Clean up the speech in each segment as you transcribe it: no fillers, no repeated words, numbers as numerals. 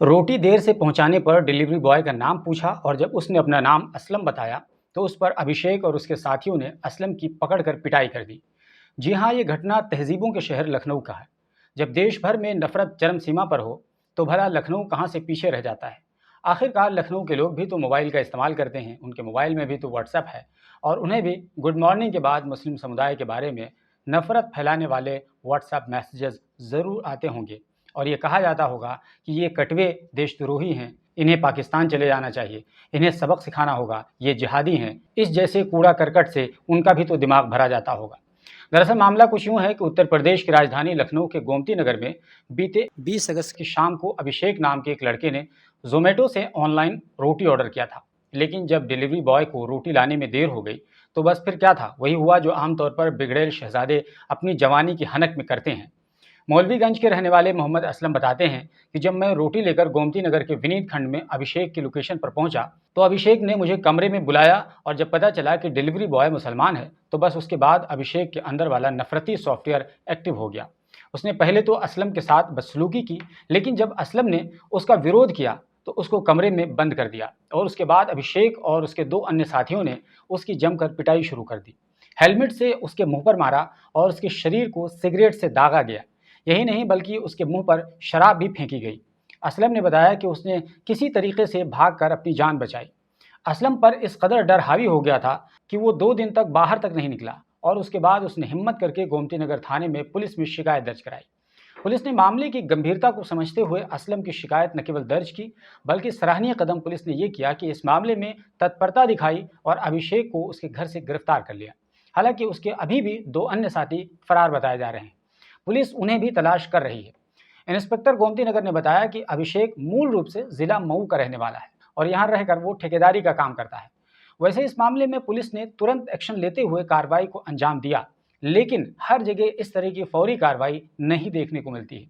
रोटी देर से पहुंचाने पर डिलीवरी बॉय का नाम पूछा और जब उसने अपना नाम असलम बताया तो उस पर अभिषेक और उसके साथियों ने असलम की पकड़कर पिटाई कर दी। जी हाँ, ये घटना तहजीबों के शहर लखनऊ का है। जब देश भर में नफरत चरम सीमा पर हो तो भला लखनऊ कहाँ से पीछे रह जाता है। आखिरकार लखनऊ के लोग भी तो मोबाइल का इस्तेमाल करते हैं, उनके मोबाइल में भी तो व्हाट्सएप है और उन्हें भी गुड मॉर्निंग के बाद मुस्लिम समुदाय के बारे में नफरत फैलाने वाले व्हाट्सएप मैसेजेस ज़रूर आते होंगे और ये कहा जाता होगा कि ये कटवे देशद्रोही हैं, इन्हें पाकिस्तान चले जाना चाहिए, इन्हें सबक सिखाना होगा, ये जिहादी हैं। इस जैसे कूड़ा करकट से उनका भी तो दिमाग भरा जाता होगा। दरअसल मामला कुछ यूँ है कि उत्तर प्रदेश की राजधानी लखनऊ के गोमती नगर में बीते 20 अगस्त की शाम को अभिषेक नाम के एक लड़के ने ज़ोमैटो से ऑनलाइन रोटी ऑर्डर किया था। लेकिन जब डिलीवरी बॉय को रोटी लाने में देर हो गई तो बस फिर क्या था, वही हुआ जो आमतौर पर बिगड़ैल शहजादे अपनी जवानी की हनक में करते हैं। मौलवीगंज के रहने वाले मोहम्मद असलम बताते हैं कि जब मैं रोटी लेकर गोमती नगर के विनीत खंड में अभिषेक की लोकेशन पर पहुंचा तो अभिषेक ने मुझे कमरे में बुलाया और जब पता चला कि डिलीवरी बॉय मुसलमान है तो बस उसके बाद अभिषेक के अंदर वाला नफरती सॉफ्टवेयर एक्टिव हो गया। उसने पहले तो असलम के साथ बदसलूकी की, लेकिन जब असलम ने उसका विरोध किया तो उसको कमरे में बंद कर दिया और उसके बाद अभिषेक और उसके दो अन्य साथियों ने उसकी जमकर पिटाई शुरू कर दी। हेलमेट से उसके मुंह पर मारा और उसके शरीर को सिगरेट से दागा गया। यही नहीं बल्कि उसके मुंह पर शराब भी फेंकी गई। असलम ने बताया कि उसने किसी तरीके से भागकर अपनी जान बचाई। असलम पर इस कदर डर हावी हो गया था कि वो 2 दिन तक बाहर तक नहीं निकला और उसके बाद उसने हिम्मत करके गोमती नगर थाने में पुलिस में शिकायत दर्ज कराई। पुलिस ने मामले की गंभीरता को समझते हुए असलम की शिकायत न केवल दर्ज की बल्कि सराहनीय कदम पुलिस ने ये किया कि इस मामले में तत्परता दिखाई और अभिषेक को उसके घर से गिरफ्तार कर लिया। हालांकि उसके अभी भी 2 अन्य साथी फरार बताए जा रहे हैं। पुलिस उन्हें भी तलाश कर रही है। इंस्पेक्टर गोमती नगर ने बताया कि अभिषेक मूल रूप से जिला मऊ का रहने वाला है और यहाँ रहकर वो ठेकेदारी का काम करता है। वैसे इस मामले में पुलिस ने तुरंत एक्शन लेते हुए कार्रवाई को अंजाम दिया, लेकिन हर जगह इस तरह की फौरी कार्रवाई नहीं देखने को मिलती है।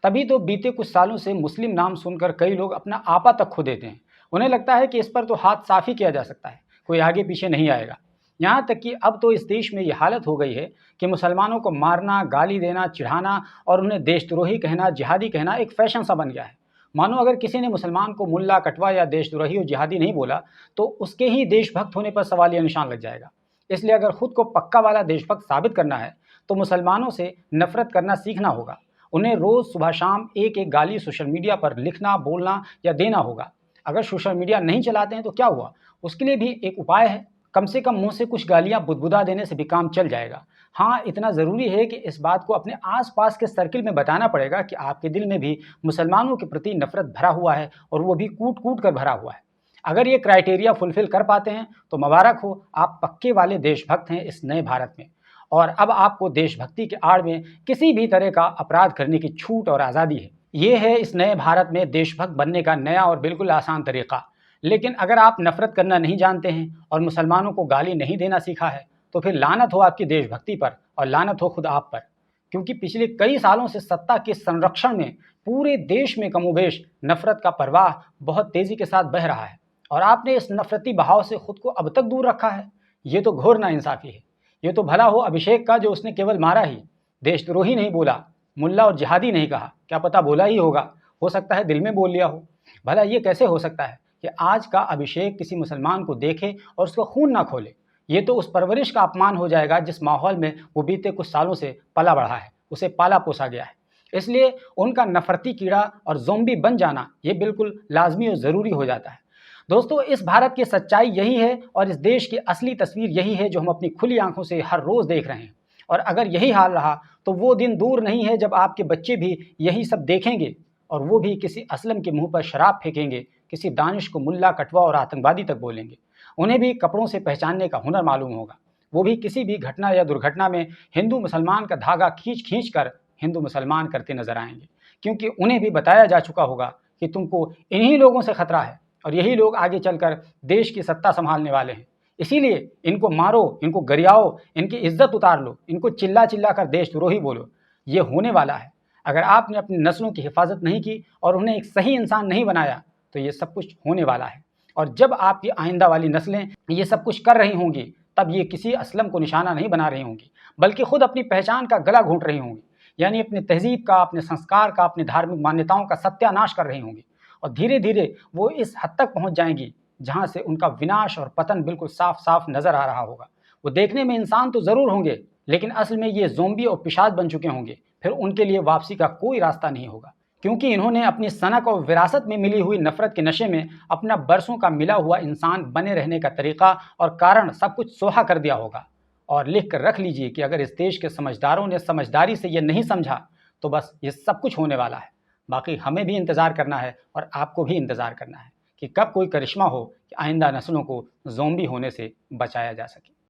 तभी तो बीते कुछ सालों से मुस्लिम नाम सुनकर कई लोग अपना आपा तक खो देते हैं। उन्हें लगता है कि इस पर तो हाथ साफ ही किया जा सकता है, कोई आगे पीछे नहीं आएगा। यहाँ तक कि अब तो इस देश में ये हालत हो गई है कि मुसलमानों को मारना, गाली देना, चिढ़ाना और उन्हें देशद्रोही कहना, जिहादी कहना एक फैशन सा बन गया है। मानो अगर किसी ने मुसलमान को मुल्ला, कटवा या देशद्रोही और जिहादी नहीं बोला तो उसके ही देशभक्त होने पर सवालिया निशान लग जाएगा। इसलिए अगर खुद को पक्का वाला देशभक्त साबित करना है तो मुसलमानों से नफरत करना सीखना होगा। उन्हें रोज़ सुबह शाम एक एक गाली सोशल मीडिया पर लिखना, बोलना या देना होगा। अगर सोशल मीडिया नहीं चलाते हैं तो क्या हुआ, उसके लिए भी एक उपाय है। कम से कम मुंह से कुछ गालियां बुदबुदा देने से भी काम चल जाएगा। हाँ, इतना ज़रूरी है कि इस बात को अपने आसपास के सर्किल में बताना पड़ेगा कि आपके दिल में भी मुसलमानों के प्रति नफरत भरा हुआ है और वो भी कूट कूट कर भरा हुआ है। अगर ये क्राइटेरिया फुलफिल कर पाते हैं तो मुबारक हो, आप पक्के वाले देशभक्त हैं इस नए भारत में। और अब आपको देशभक्ति के आड़ में किसी भी तरह का अपराध करने की छूट और आज़ादी है। ये है इस नए भारत में देशभक्त बनने का नया और बिल्कुल आसान तरीका। लेकिन अगर आप नफरत करना नहीं जानते हैं और मुसलमानों को गाली नहीं देना सीखा है तो फिर लानत हो आपकी देशभक्ति पर और लानत हो खुद आप पर। क्योंकि पिछले कई सालों से सत्ता के संरक्षण में पूरे देश में कमोबेश नफरत का प्रवाह बहुत तेजी के साथ बह रहा है और आपने इस नफरती बहाव से खुद को अब तक दूर रखा है। ये तो घोर नाइंसाफी है। ये तो भला हो अभिषेक का जो उसने केवल मारा ही, देशद्रोही नहीं बोला, मुल्ला और जिहादी नहीं कहा। क्या पता बोला ही होगा, हो सकता है दिल में बोल लिया हो। भला ये कैसे हो सकता है कि आज का अभिषेक किसी मुसलमान को देखे और उसका खून ना खोले। ये तो उस परवरिश का अपमान हो जाएगा जिस माहौल में वो बीते कुछ सालों से पला बढ़ा है, उसे पाला पोसा गया है। इसलिए उनका नफरती कीड़ा और ज़ोंबी बन जाना ये बिल्कुल लाजमी और ज़रूरी हो जाता है। दोस्तों, इस भारत की सच्चाई यही है और इस देश की असली तस्वीर यही है जो हम अपनी खुली आंखों से हर रोज़ देख रहे हैं। और अगर यही हाल रहा तो वो दिन दूर नहीं है जब आपके बच्चे भी यही सब देखेंगे और वो भी किसी असलम के मुंह पर शराब फेंकेंगे, किसी दानिश को मुल्ला, कटवा और आतंकवादी तक बोलेंगे। उन्हें भी कपड़ों से पहचानने का हुनर मालूम होगा। वो भी किसी भी घटना या दुर्घटना में हिंदू मुसलमान का धागा खींच खींच कर हिंदू मुसलमान करते नजर आएंगे, क्योंकि उन्हें भी बताया जा चुका होगा कि तुमको इन्हीं लोगों से खतरा है और यही लोग आगे चलकर देश की सत्ता संभालने वाले हैं। इसीलिए इनको मारो, इनको गरियाओ, इनकी इज्जत उतार लो, इनको चिल्ला चिल्ला कर देशद्रोही बोलो। ये होने वाला है। अगर आपने अपनी नस्लों की हिफाजत नहीं की और उन्हें एक सही इंसान नहीं बनाया तो ये सब कुछ होने वाला है। और जब आपकी आइंदा वाली नस्लें ये सब कुछ कर रही होंगी तब ये किसी असलम को निशाना नहीं बना रही होंगी, बल्कि खुद अपनी पहचान का गला घोंट रही होंगी। यानी अपनी तहजीब का, अपने संस्कार का, अपनी धार्मिक मान्यताओं का सत्यानाश कर रही होंगी। और धीरे धीरे वो इस हद तक पहुंच जाएंगी जहां से उनका विनाश और पतन बिल्कुल साफ साफ नजर आ रहा होगा। वो देखने में इंसान तो जरूर होंगे, लेकिन असल में ये ज़ोंबी और पिशाच बन चुके होंगे। फिर उनके लिए वापसी का कोई रास्ता नहीं होगा, क्योंकि इन्होंने अपनी सनक और विरासत में मिली हुई नफरत के नशे में अपना बरसों का मिला हुआ इंसान बने रहने का तरीका और कारण सब कुछ सोहा कर दिया होगा। और लिख कर रख लीजिए कि अगर इस देश के समझदारों ने समझदारी से ये नहीं समझा, तो बस ये सब कुछ होने वाला है। बाकी हमें भी इंतज़ार करना है और आपको भी इंतज़ार करना है कि कब कोई करिश्मा हो कि आइंदा नस्लों को ज़ोंबी होने से बचाया जा सके।